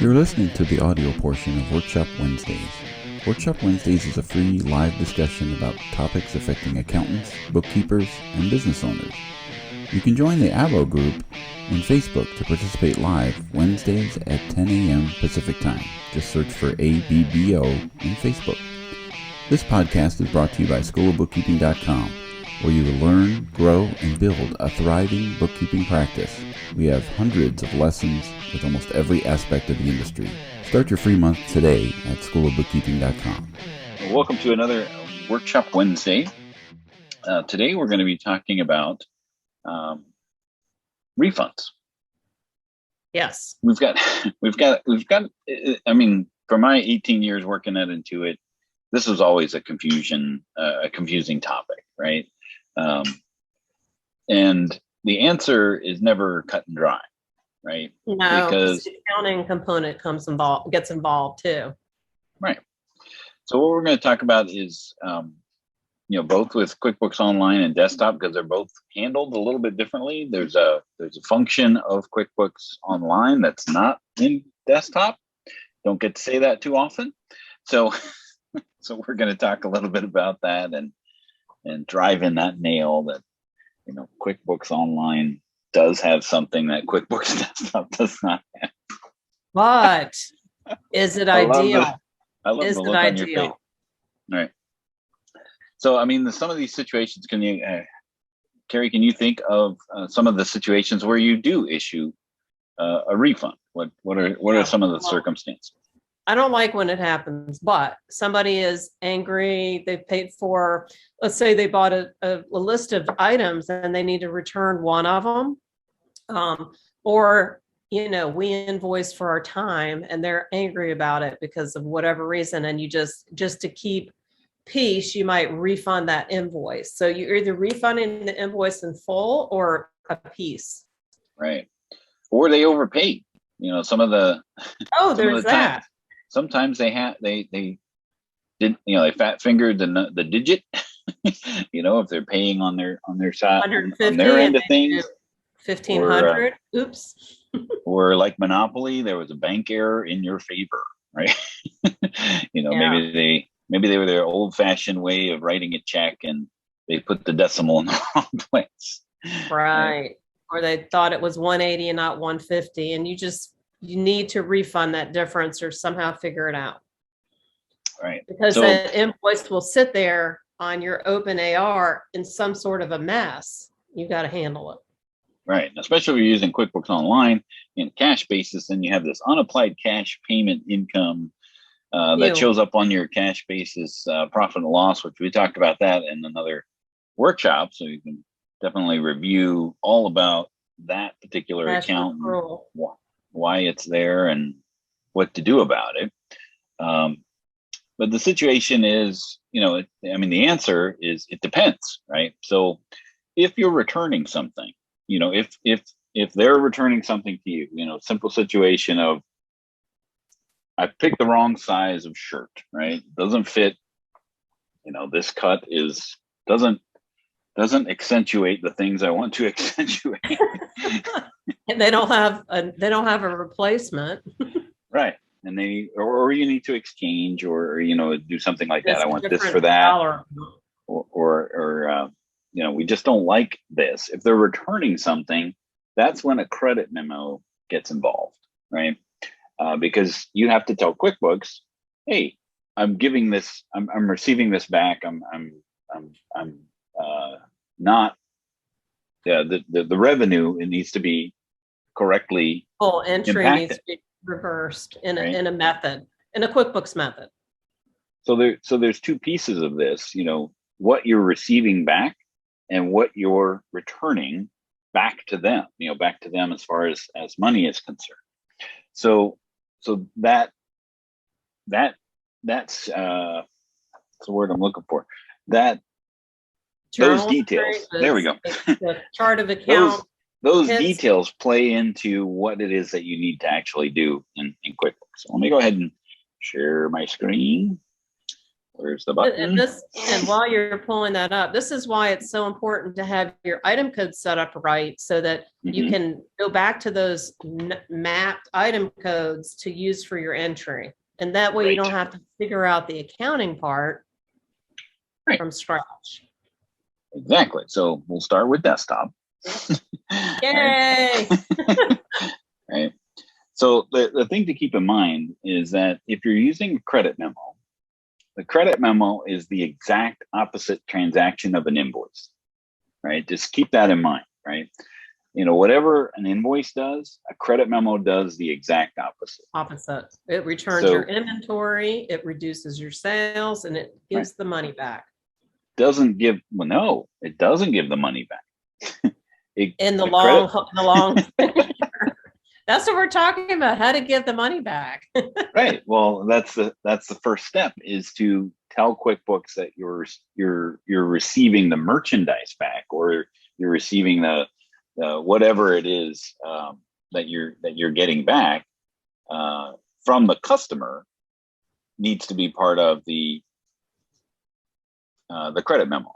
You're listening to the audio portion of Workshop Wednesdays. Workshop Wednesdays is a free live discussion about topics affecting accountants, bookkeepers, and business owners. You can join the ABBO group in Facebook to participate live Wednesdays at 10 a.m. Pacific Time. Just search for ABBO in Facebook. This podcast is brought to you by Schoolofbookkeeping.com, where you will learn, grow, and build a thriving bookkeeping practice. We have hundreds of lessons with almost every aspect of the industry. Start your free month today at Schoolofbookkeeping.com. Welcome to another Workshop Wednesday. Today we're going to be talking about refunds. Yes. We've got, I mean, for my 18 years working at Intuit, this was always a confusing topic, right? And the answer is never cut and dry, right? No, because the accounting component gets involved too. Right. So what we're going to talk about is, both with QuickBooks Online and Desktop, because they're both handled a little bit differently. There's a function of QuickBooks Online that's not in Desktop. Don't get to say that too often. So we're going to talk a little bit about that and drive in that nail that, QuickBooks Online does have something that QuickBooks Desktop does not have. But is it ideal? I love the look on your face. All right. So, I mean, some of these situations, Carrie, can you think of some of the situations where you do issue a refund? What are some of the circumstances? I don't like when it happens, but somebody is angry. They paid for, let's say they bought a list of items and they need to return one of them. Or, we invoice for our time and they're angry about it because of whatever reason. And you just to keep peace, you might refund that invoice. So you're either refunding the invoice in full or a piece. Right. Or they overpaid. Some of the there's that. Sometimes they did they fat fingered the digit. If they're paying on their side on their end of things. 1,500. Oops. Or like Monopoly, there was a bank error in your favor, right? Maybe they were their old-fashioned way of writing a check and they put the decimal in the wrong place. Right. Or they thought it was 180 and not 150. And you need to refund that difference or somehow figure it out. Right. Because the invoice will sit there on your open AR in some sort of a mess. You got to handle it. Right. Especially if you're using QuickBooks Online in cash basis, then you have this unapplied cash payment income that shows up on your cash basis profit and loss, which we talked about that in another workshop. So you can definitely review all about that particular account, why it's there and what to do about it. But the situation is, the answer is it depends, right? So if you're returning something, if they're returning something to you, simple situation of, I picked the wrong size of shirt, right? Doesn't fit, this cut doesn't accentuate the things I want to accentuate. And they don't have a replacement. Right. And or you need to exchange or do something like that. I want this for that. Or we just don't like this. If they're returning something, that's when a credit memo gets involved, right? Because you have to tell QuickBooks, hey, I'm receiving this back. I'm not the revenue. It needs to be correctly full entry impacted. Needs to be reversed in a method, in a QuickBooks method. So there's two pieces of this. What you're receiving back and what you're returning back to them. Back to them as far as money is concerned. So that's what's the word I'm looking for. Those details. There we go. The chart of account. Those details play into what it is that you need to actually do in QuickBooks. So let me go ahead and share my screen. Where's the button? And while you're pulling that up, this is why it's so important to have your item code set up right so that you can go back to those mapped item codes to use for your entry. And that way you don't have to figure out the accounting part from scratch. Exactly. So we'll start with desktop. Yay! Right. So the thing to keep in mind is that if you're using a credit memo, the credit memo is the exact opposite transaction of an invoice, right? Just keep that in mind, right? You know, whatever an invoice does, a credit memo does the exact opposite. It returns your inventory, it reduces your sales, and it gives the money back. It doesn't give the money back. In the long That's what we're talking about, how to give the money back. Right. Well, that's the first step, is to tell QuickBooks that you're receiving the merchandise back, or you're receiving the whatever it is that you're getting back from the customer needs to be part of the credit memo.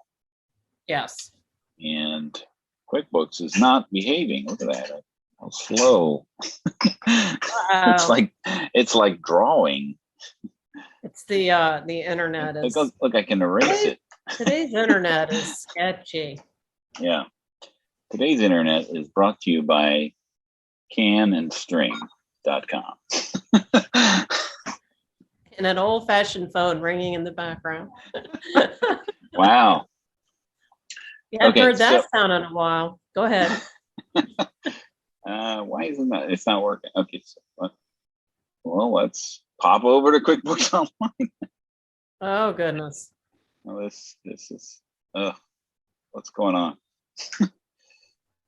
Yes. And QuickBooks is not behaving. Look at that. How slow. Wow. It's like drawing. It's the internet is. Look, I can erase it. Today's internet is sketchy. Yeah. Today's internet is brought to you by canandstring.com. And an old-fashioned phone ringing in the background. Wow. Yeah, I've heard that sound in a while. Go ahead. Why isn't that? It's not working. Okay, so well, let's pop over to QuickBooks Online. Oh goodness. Well, this is what's going on?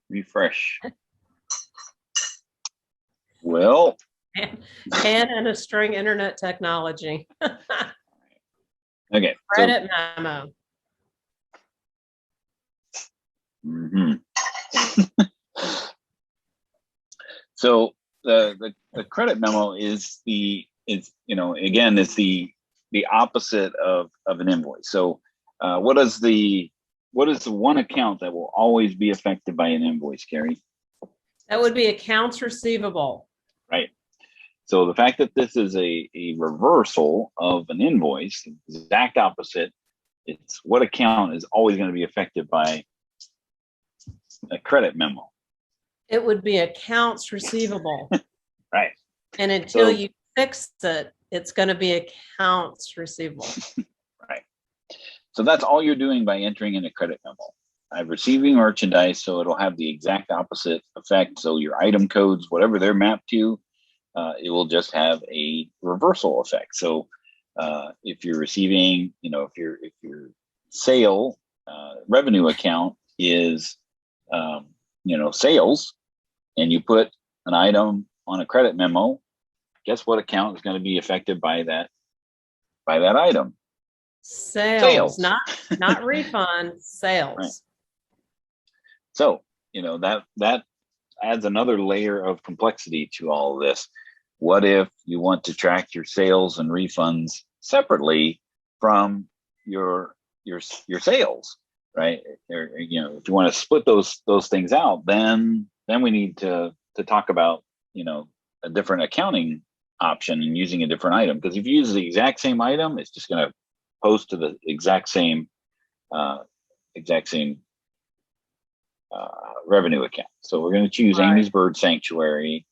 Refresh. Well, and a string internet technology. Okay. Credit memo. So the credit memo is the opposite of an invoice. So what is the one account that will always be affected by an invoice, Carrie? That would be accounts receivable. Right. So the fact that this is a reversal of an invoice, exact opposite, it's what account is always going to be affected by a credit memo. It would be accounts receivable. Right. And until you fix it, it's going to be accounts receivable. Right. So that's all you're doing by entering in a credit memo. I'm receiving merchandise, so it'll have the exact opposite effect. So your item codes, whatever they're mapped to, it will just have a reversal effect. So if you're receiving, if your sale revenue account is, sales, and you put an item on a credit memo, guess what account is going to be affected by that item? Sales. not refund, sales. Right. So, that adds another layer of complexity to all of this. What if you want to track your sales and refunds separately from your sales, right? Or, if you want to split those things out, then we need to talk about, a different accounting option and using a different item. Because if you use the exact same item, it's just going to post to the exact same revenue account. So we're going to choose Amy's Bird Sanctuary,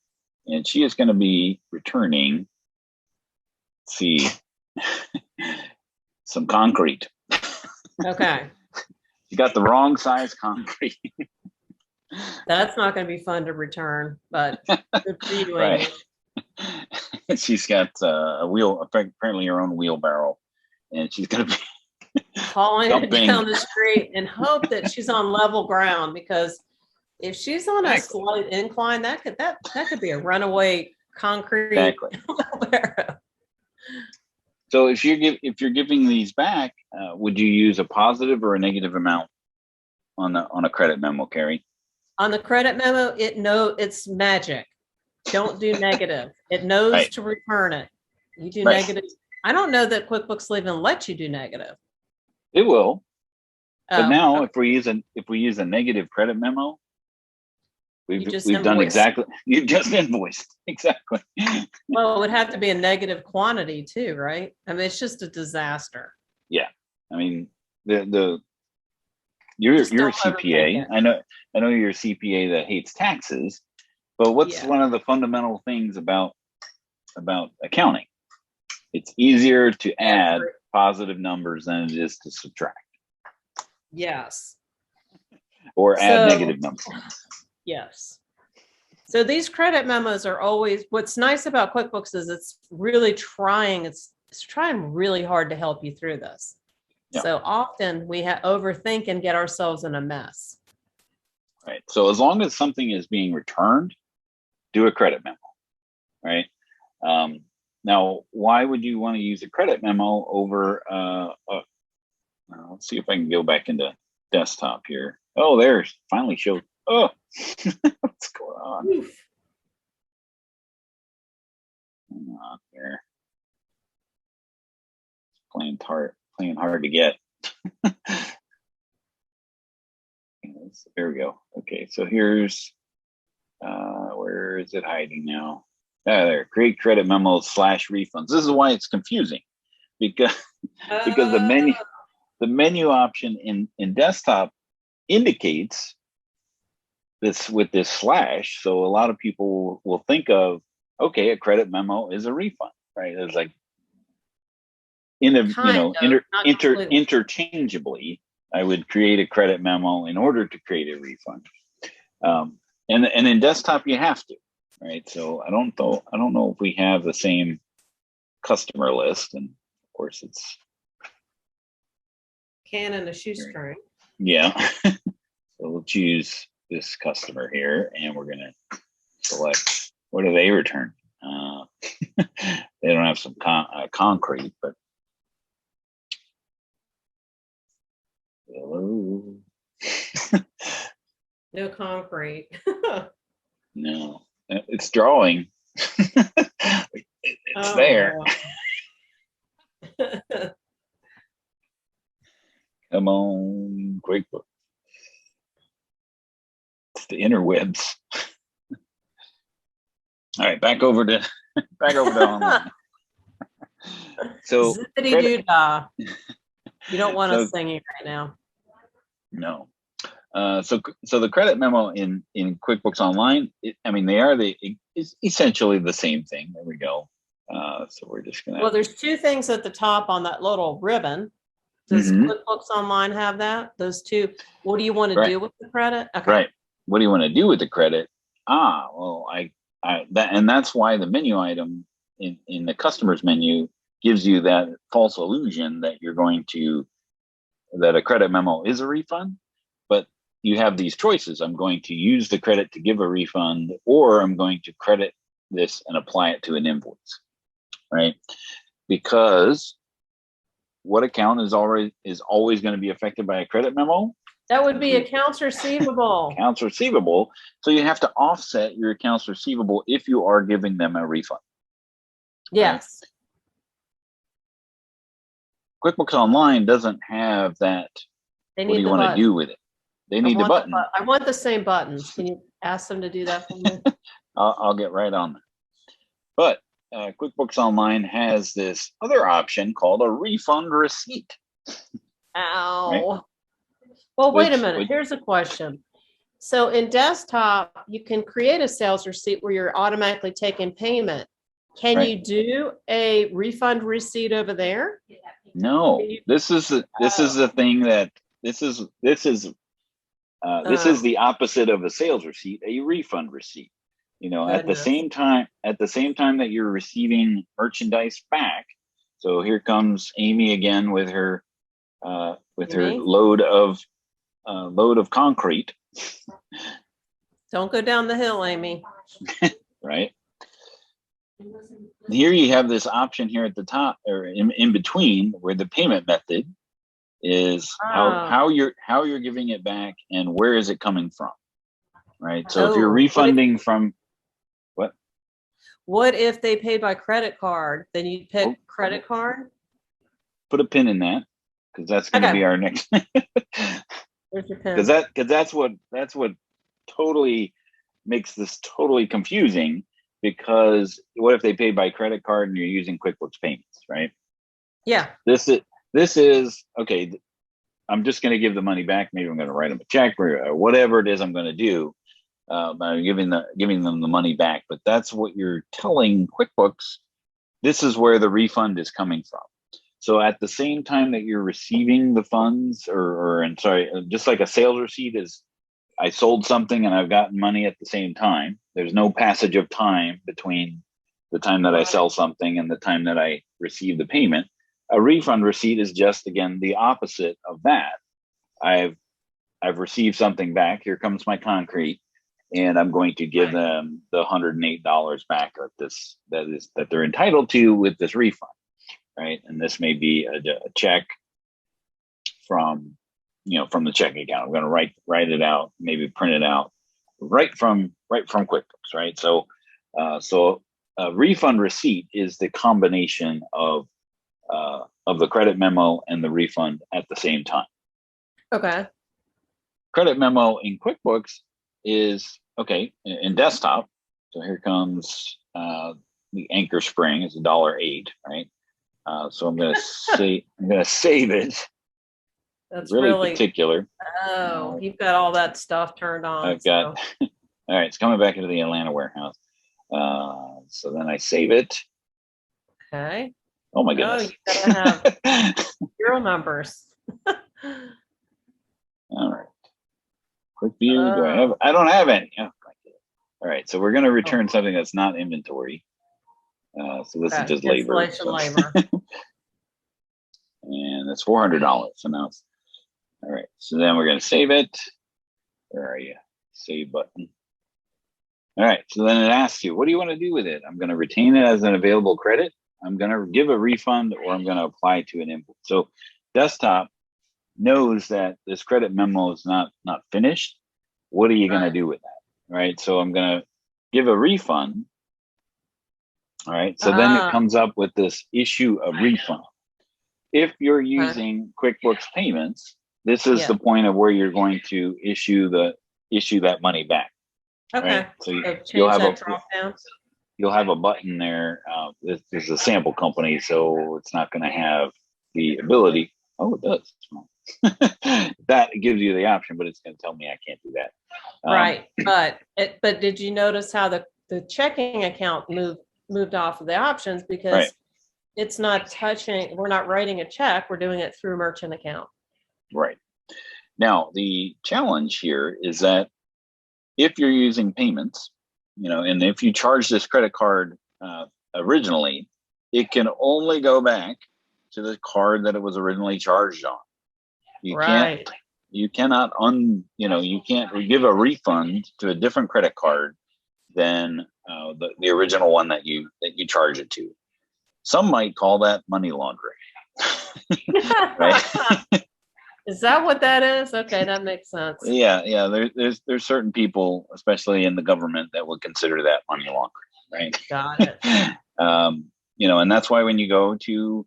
and she is going to be returning, some concrete. Okay. You got the wrong size concrete. That's not going to be fun to return, but good for you. Right. She's got apparently her own wheelbarrow, and she's going to be hauling it down the street and hope that she's on level ground, because if she's on a slight incline, that could be a runaway concrete wheelbarrow. So if you're giving these back, would you use a positive or a negative amount on a credit memo, Carrie? On the credit memo, it's magic. Don't do negative. It knows to return it. You do negative, I don't know that QuickBooks will even let you do negative. It will. But Oh, now okay. if we use a negative credit memo, You just we've done invoice. exactly, you've just invoiced. Exactly. Well, it would have to be a negative quantity too, right? I mean, it's just a disaster. Yeah. I mean, you're Just a don't overthink CPA. it. I know you're a CPA that hates taxes, but what's Yeah. one of the fundamental things about accounting? It's easier to add positive numbers than it is to subtract Yes. or add negative numbers. Yes. So these credit memos are always, what's nice about QuickBooks is it's really trying, it's trying really hard to help you through this. Yeah. So often we overthink and get ourselves in a mess. Right. So as long as something is being returned, do a credit memo. Right. Now, why would you want to use a credit memo over? Let's see if I can go back into desktop here. Oh, there's finally showed. Oh, what's going on? Oof. Hang on here. Playing hard to get. There we go. Okay, so here's where is it hiding now? There, create credit memos / refunds. This is why it's confusing because the menu option in desktop indicates this with this / so a lot of people will think of, okay, a credit memo is a refund, right? It's like interchangeably, I would create a credit memo in order to create a refund. And in desktop you have to, right? So I don't know if we have the same customer list, and of course it's can and a shoestring. Yeah. So we'll choose this customer here, and we're gonna select, what do they return? They don't have some concrete, but hello. No concrete. No, it's drawing. It's there. Come on, QuickBooks. It's the interwebs. All right, back over to online. So Zippity-doo-dah. You don't want us singing right now. No. So the credit memo in QuickBooks Online, they are essentially the same thing. There we go. So we're just gonna. Well, there's two things at the top on that little ribbon. Does QuickBooks Online have that? Those two. What do you want to do with the credit? Okay. Right. What do you want to do with the credit? Well, that's why the menu item in the customers menu gives you that false illusion that that a credit memo is a refund, but you have these choices. I'm going to use the credit to give a refund, or I'm going to credit this and apply it to an invoice, right? Because what account is always going to be affected by a credit memo? That would be accounts receivable. Accounts receivable. So you have to offset your accounts receivable if you are giving them a refund. Yes. Right? QuickBooks Online doesn't have that. What do you want to do with it? They need the button. I want the same buttons. Can you ask them to do that for me? I'll get right on that. But QuickBooks Online has this other option called a refund receipt. Ow. Right? Well, wait a minute. Here's a question. So in desktop, you can create a sales receipt where you're automatically taking payment. Can you do a refund receipt over there? No. This is the thing that this is the opposite of a sales receipt, a refund receipt. At the same time that you're receiving merchandise back. So here comes Amy again with her load of concrete. Don't go down the hill, Amy. Right. Here you have this option here at the top, or in between, where the payment method is how you're giving it back and where is it coming from. Right. So if you're refunding from What if they paid by credit card? Then you pick credit card. Put a pin in that, because that's going to be our next. Where's your pin? Because that's what totally makes this totally confusing. Because what if they pay by credit card and you're using QuickBooks payments, right? Yeah. This is okay. I'm just going to give the money back. Maybe I'm going to write them a check or whatever it is I'm going to do. By giving them the money back. But that's what you're telling QuickBooks. This is where the refund is coming from. So at the same time that you're receiving the funds, just like a sales receipt is, I sold something and I've gotten money at the same time. There's no passage of time between the time that I sell something and the time that I receive the payment. A refund receipt is just, again, the opposite of that. I've received something back. Here comes my concrete, and I'm going to give them the $108 back that they're entitled to with this refund, right? And this may be a check from the checking account. I'm going to write it out, maybe print it out right from QuickBooks, right? So a refund receipt is the combination of the credit memo and the refund at the same time. Okay. Credit memo in QuickBooks is in desktop. So here comes the anchor spring. It's $1.08, right? So I'm going to save it. That's really particular. Oh, you've got all that stuff turned on. I've got. All right, it's coming back into the Atlanta warehouse. So then I save it. Okay. Oh my goodness. You gotta have serial numbers. All right. Quick view. Do I have? I don't have any. Oh, all right. So we're going to return something that's not inventory. So this is just labor. Labor. And it's $400. So now it's all right. So then we're going to save it. Where are you? Save button. All right. So then it asks you, what do you want to do with it? I'm going to retain it as an available credit. I'm going to give a refund, or I'm going to apply to an input. So desktop knows that this credit memo is not finished. What are you going to do with that? Right. So I'm going to give a refund. All right. So then it comes up with this issue of refund. If you're using QuickBooks payments, this is the point of where you're going to issue that money back. Okay. Right? So you'll have a button there. This is a sample company, so it's not going to have the ability. Oh, it does. That gives you the option, but it's going to tell me I can't do that. Right. But did you notice how the checking account moved off of the options, because it's not touching, we're not writing a check, we're doing it through merchant account. Right. Now, the challenge here is that if you're using payments, and if you charge this credit card originally, it can only go back to the card that it was originally charged on. You can't you can't give a refund to a different credit card than the original one that you charge it to. Some might call that money laundering. Right? Is that what that is? Okay, that makes sense. Yeah. There's certain people, especially in the government, that would consider that money laundering, right? Got it. And that's why when you go to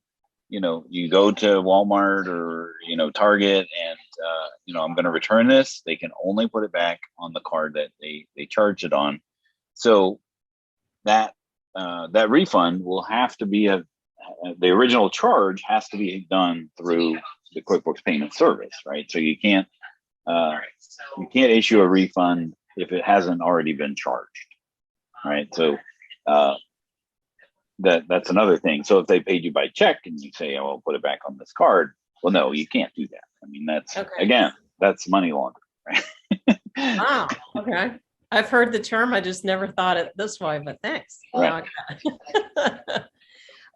Walmart or Target and I'm going to return this, they can only put it back on the card that they charged it on. So that refund will have to be the original charge has to be done through the QuickBooks payment service, right? So you can't issue a refund if it hasn't already been charged, right? So that's another thing. So if they paid you by check and you say, "Oh, I'll put it back on this card," well, no, you can't do that. I mean, that's money laundering, right? Wow. Okay. I've heard the term. I just never thought it this way, but thanks. Right.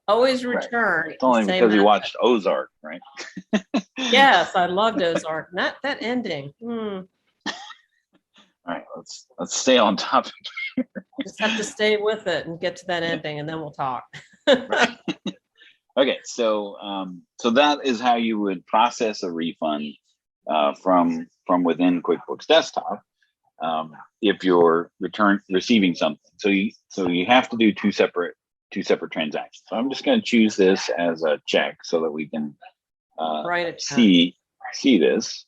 Always return. It's only because you watched Ozark, right? Yes, I loved Ozark. Not that ending. All right, let's stay on topic here. Just have to stay with it and get to that ending, and then we'll talk. Right. Okay, so that is how you would process a refund from within QuickBooks Desktop. if you're receiving something. So you have to do two separate transactions. So I'm just going to choose this as a check so that we can Write a check. see this.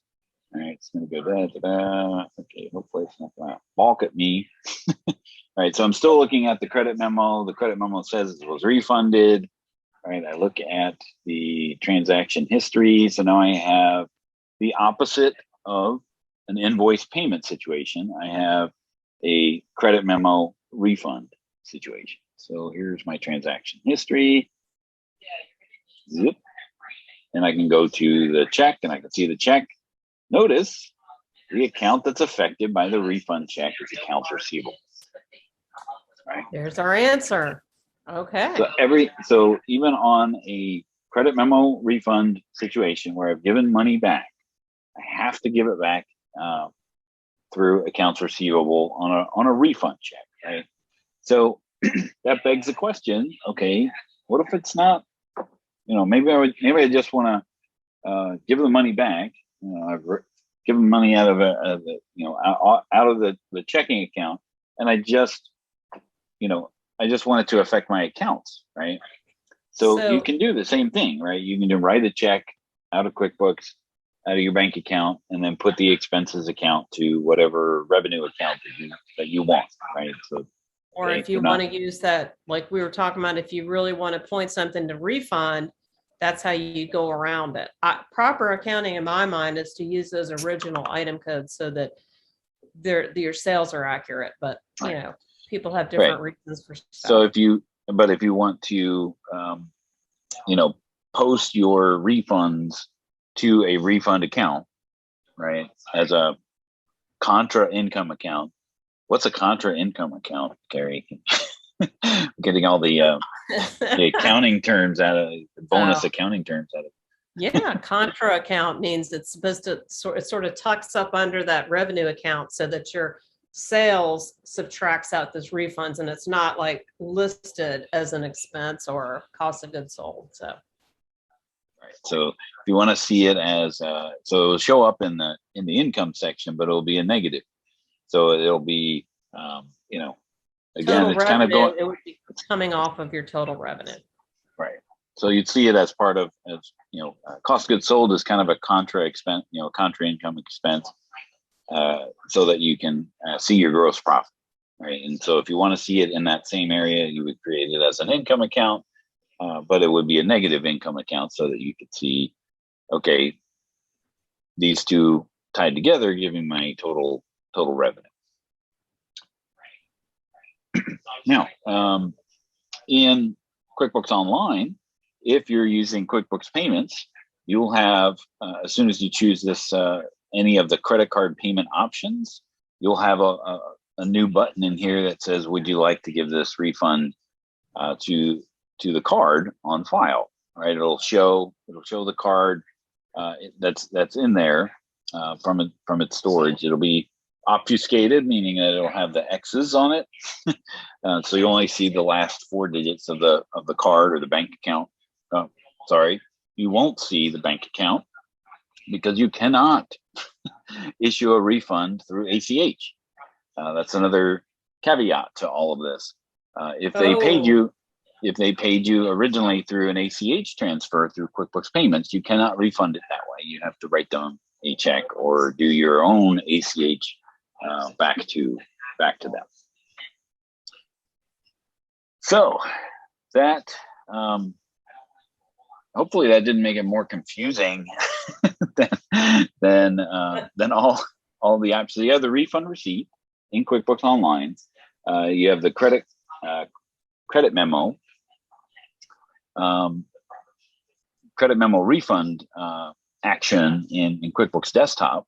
All right, it's going to go da. Okay, hopefully it's not going to balk at me. All right, so I'm still looking at the credit memo. The credit memo says it was refunded. All right, I look at the transaction history. So now I have the opposite of an invoice payment situation. I have a credit memo refund situation. So here's my transaction history. Zip. And I can go to the check and I can see the check. Notice the account that's affected by the refund check is accounts receivable. Right. There's our answer. Okay. So even on a credit memo refund situation where I've given money back, I have to give it back through accounts receivable on a refund check, right? So that begs the question: okay, what if it's not? Maybe I just want to give the money back. I've given money out of out of the checking account, and I just want it to affect my accounts, right? So you can do the same thing, right? You can write a check out of QuickBooks, out of your bank account, and then put the expenses account to whatever revenue account that you want, right? So, or if you want to use that, like we were talking about, if you really want to point something to refund, that's how you go around it. Proper accounting in my mind is to use those original item codes so that your sales are accurate, but people have different reasons for stuff. So if you want to post your refunds to a refund account, right, as a contra income account. What's a contra income account, Carrie? Getting all the accounting terms out of bonus accounting terms out of. Yeah, contra account means it's supposed to sort of tucks up under that revenue account so that your sales subtracts out those refunds and it's not like listed as an expense or cost of goods sold. So. Right. So if you want to see it as so it'll show up in the income section, but it'll be a negative. So it'll be again, total it's kind of going. It's coming off of your total revenue. Right. So you'd see it as part of cost of goods sold is kind of a contra expense, contra income expense, so that you can see your gross profit. Right. And so if you want to see it in that same area, you would create it as an income account. But it would be a negative income account so that you could see, okay, these two tied together, giving my total revenue. Now, in QuickBooks Online, if you're using QuickBooks Payments, you'll have, as soon as you choose this, any of the credit card payment options, you'll have a new button in here that says, would you like to give this refund to the card on file, right? It'll show the card that's in there from its storage. It'll be obfuscated, meaning that it'll have the X's on it, so you only see the last 4 digits of the card or the bank account. You won't see the bank account because you cannot issue a refund through ACH. That's another caveat to all of this. If they paid you originally through an ACH transfer through QuickBooks Payments, you cannot refund it that way. You have to write them a check or do your own ACH back to them. So that hopefully that didn't make it more confusing than all the options. So you have the refund receipt in QuickBooks Online. You have the credit memo. Credit memo refund action in QuickBooks Desktop,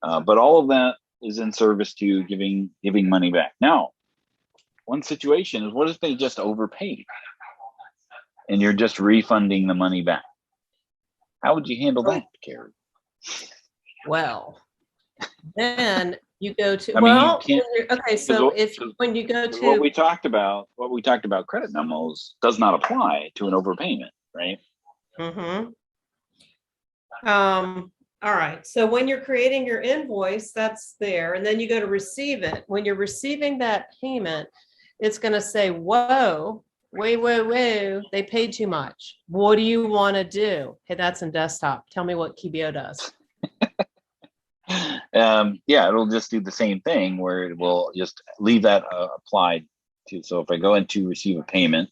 but all of that is in service to giving money back. Now, one situation is, what if they just overpaid and you're just refunding the money back? How would you handle that, Carrie? Well, then you go to when you go to what we talked about credit memos does not apply to an overpayment, right? Mm-hmm. All right. So when you're creating your invoice, that's there. And then you go to receive it. When you're receiving that payment, it's going to say, whoa, whoa, they paid too much. What do you want to do? Hey, that's in desktop. Tell me what Kibio does. Yeah, it'll just do the same thing where it will just leave that applied to. So if I go into receive a payment,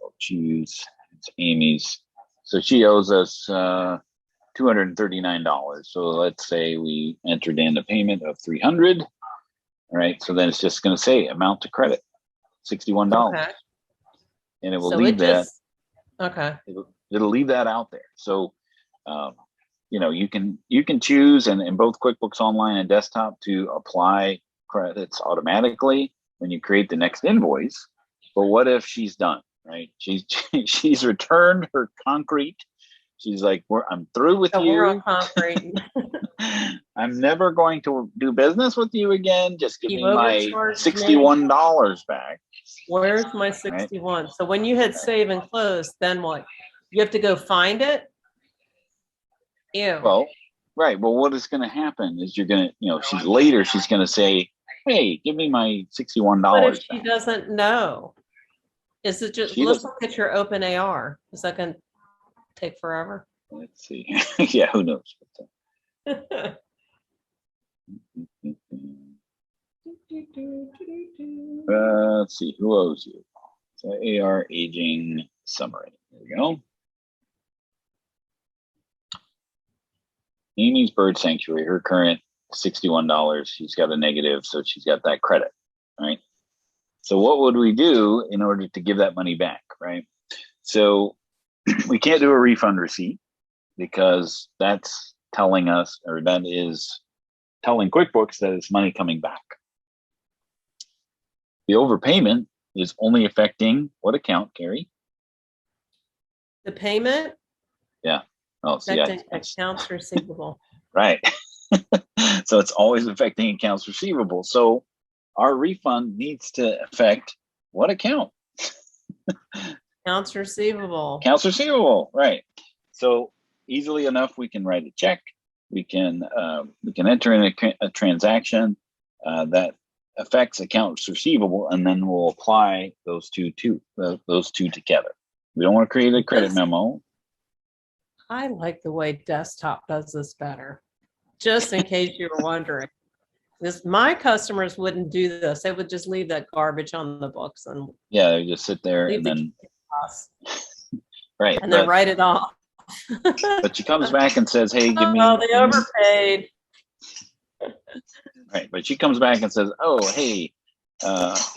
I'll choose it's Amy's. So she owes us $239. So let's say we entered in a payment of $300. All right. So then it's just going to say amount to credit, $61. Okay. And it will leave that. Okay. It'll leave that out there. So, you can choose in both QuickBooks Online and Desktop to apply credits automatically when you create the next invoice. But what if she's done, right? She's returned her concrete. She's like, I'm through with you. We're on concrete. I'm never going to do business with you again. Just give me my $61 back. Where's my 61? Right. So when you hit save and close, then what? You have to go find it? Ew. Well, right. Well, what is going to happen is you're going to, she's going to say, hey, give me my $61 But if she back. doesn't know, is it just, let's look at your open AR. Is that going to take forever? Let's see. Yeah, who knows? Let's see, who owes you? So AR aging summary. There we go. Amy's Bird Sanctuary, her current $61. She's got a negative, so she's got that credit, right? So what would we do in order to give that money back, right? So we can't do a refund receipt because that's telling us, or that is telling QuickBooks that it's money coming back. The overpayment is only affecting what account, Carrie? The payment? Yeah. Oh, see, accounts receivable. Right. So it's always affecting accounts receivable. So our refund needs to affect what account? Accounts receivable. Accounts receivable, right. So easily enough, we can write a check. We can enter in a transaction that affects accounts receivable, and then we'll apply those two together. We don't want to create a credit memo. I like the way Desktop does this better. Just in case you were wondering, my customers wouldn't do this. They would just leave that garbage on the books and they just sit there and then right, and then write it off. But she comes back and says, "Hey, give me." Oh, they overpaid. Right, but she comes back and says, "Oh, hey,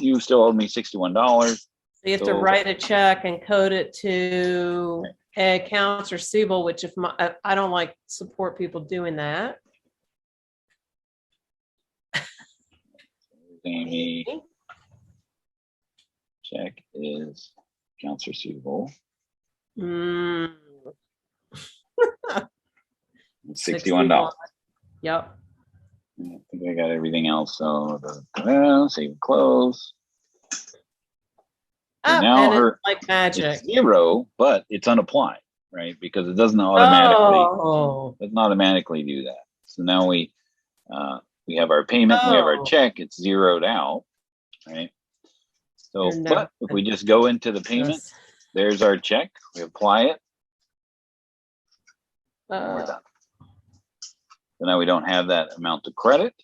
you still owe me $61." So you have to write a check and code it to accounts receivable, which I don't like support people doing that. Amy, check is accounts receivable. $61. Yep. I think I got everything else. So save and close. Now it's like magic. It's 0, but it's unapplied, right? Because it doesn't automatically do that. So now we have our payment, we have our check, it's zeroed out, right? So, but if we just go into the payment, there's our check, we apply it, and we're done. So now we don't have that amount of credit.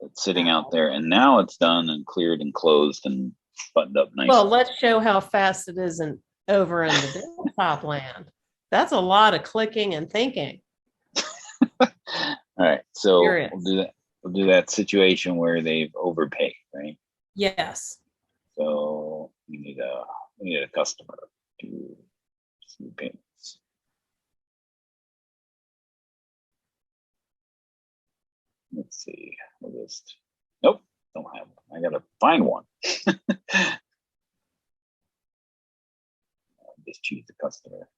It's sitting out there, and now it's done and cleared and closed and buttoned up nicely. Well, let's show how fast it isn't over in the desktop land. That's a lot of clicking and thinking. All right, so we'll do that situation where they've overpaid, right? Yes. So we need a customer to see payments. Let's see. Nope, don't have one. I gotta find one. Just choose the customer.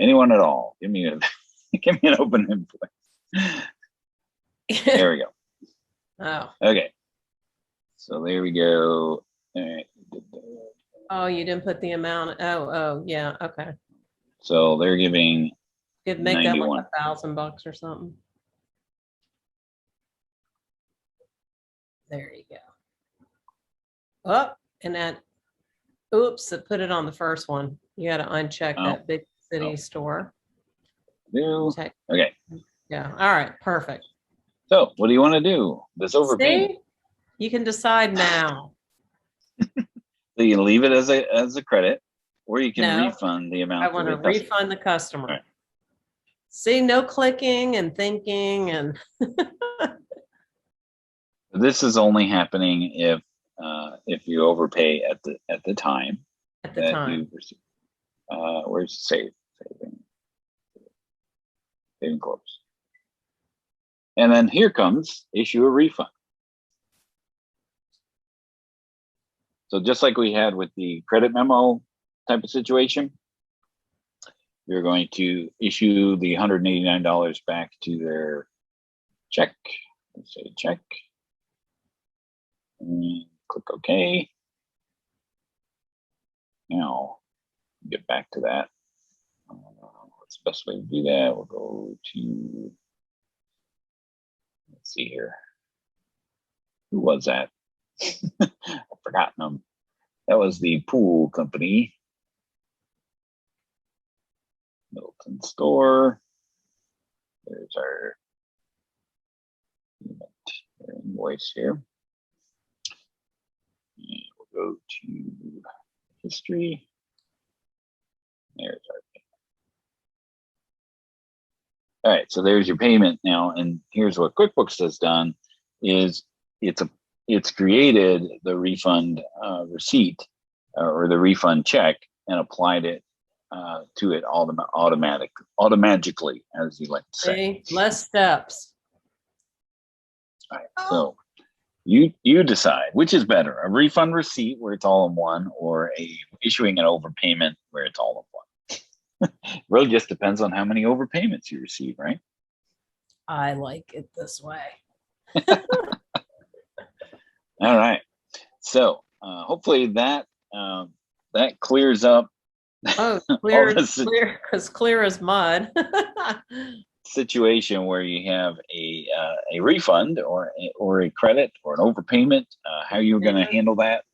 Anyone at all? Give me an open invoice. There we go. Oh. Okay. So there we go. All right. Oh, you didn't put the amount. Oh, yeah. Okay. So they're giving Could make that 91. like $1,000 or something. There you go. Oh, and that, oops, it put it on the first one. You got to uncheck that big city store. Okay. Yeah. All right. Perfect. So what do you want to do? This overpayment. See? You can decide now. So you can leave it as a credit, or you can No, refund the amount. I want to refund the customer. Right. See, no clicking and thinking and. This is only happening if you overpay at the time. At the time. Where's saving close. And then here comes issue a refund. So just like we had with the credit memo type of situation, you're going to issue the $189 back to their check. Let's say check. And click OK. Now, get back to that. What's the best way to do that? We'll go to, let's see here. Who was that? I've forgotten them. That was the pool company. Milton Store. There's our invoice here. And we'll go to history. There's our payment. All right, so there's your payment now, and here's what QuickBooks has done: is it's created the refund receipt or the refund check and applied it to it automatically, as you like to say. Less steps. All right, so you decide which is better: a refund receipt where it's all in one, or issuing an overpayment where it's all in one. Really just depends on how many overpayments you receive, right? I like it this way. All right, so hopefully that clears up. Oh, clear as mud. Situation where you have a refund or a credit or an overpayment, how you're going to handle that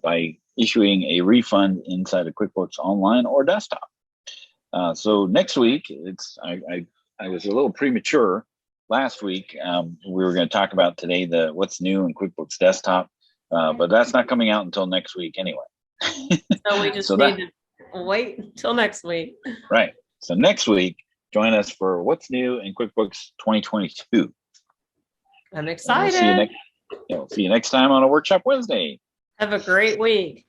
by issuing a refund inside of QuickBooks Online or desktop. So next week, I was a little premature last week. We were going to talk about today what's new in QuickBooks Desktop, but that's not coming out until next week anyway. So we just need to wait until next week. Right. So next week, join us for what's new in QuickBooks 2022. I'm excited. We'll see you next time on a Workshop Wednesday. Have a great week.